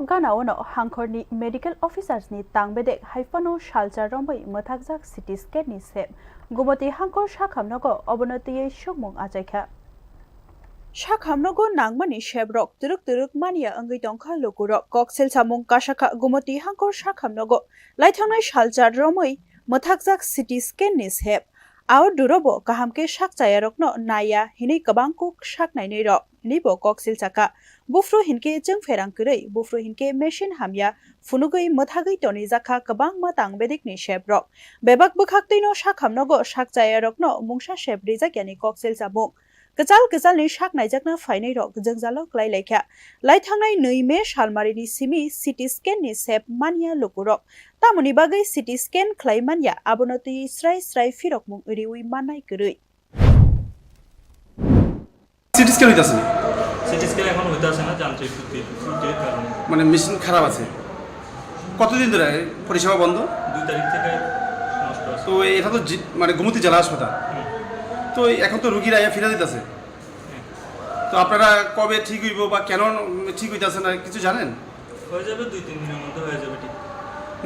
गाना उनाव हांखरनि medical अफिसार्सनि तांबेदेक हाइफानो सालचार रंबै मोथाकजाक city स्केननि सेब गुमति हांखर साखामनगो अबनतियै सुमुं आजायखा साखामनगो नांमानि सेब्रक तुरुक मानिया अंगै दंखा लुकुरक कक्सेल सामुं काशाखा गुमति हांखर साखामनगो लाइथांनाय सालचार रंबै मोथाकजाक सिटी स्केननि सेब आव दुरबो गाहामके साकजायारकनो नाया हिनै गोबांखौ साकनायनै रक निबो कक्सेल साका बुफ्रु हिनके जों फेरांकरै बुफ्रु हिनके मेशिन हामिया फुनुगै मोथागै टनि जाखा गोबां मतआं बेदिकनि शेब्रक बेबाक बोखाक्तैनो साखामनगो साकजायारकनो मुंसा शेब्रि जाग्यानि कक्सेल सामुं गजालनि साकनायजाकना फाइनै रक जोंजालक लाइलायख्या लाइथांनाय 2 मे सालमारिनि सिमि सिटी स्केननि सेब मानिया लुकुरक तामुनि बागै सिटी स्केन ख्लाइमानिया आबनति स्राय फिरक मुं ओरिउइ मानाय गरै সিটি স্ক্যান হইতাছে না সিটি স্ক্যান এখন হইতাছে না যান্ত্রিক ত্রুটির কারণে মানে মেশিন খারাপ আছে কতদিন ধরে পরিষেবা বন্ধ 2 তারিখ থেকে নষ্ট আছে তো এটা তো মানে গোমতী জেলা হাসপাতাল তো এখন তো রোগীরা আয়া ফিরে দিতেছে তো আপনারা কবে ঠিক হইব বা কেন ঠিক হইতাছে না কিছু জানেন হয়ে যাবে 2-3 দিনের মধ্যে হয়ে যাবে ঠিক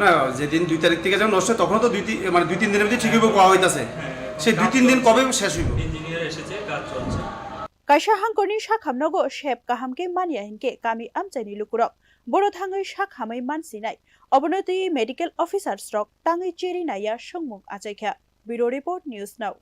না যেদিন 2 তারিখ থেকে যখন নষ্ট তখন তো 2-3 দিনের মধ্যে ঠিক হইব কোয়া হইতাছে সেই 2-3 দিন কবে শেষ হইব ইঞ্জিনিয়ার এসেছে কাজ চলছে কাইসা হাंखरनि साखामनगो शेब गाहामके मानिया हिनके गामि आमचाइनि लुकुरक बड़ थाङै साखामै मानसिनाय अबनति मेडिकल अफिसार्स रक ताङै चेरिनाया संमुं आजायख्या ब्यूरो रिपोर्ट न्यूज नाउ।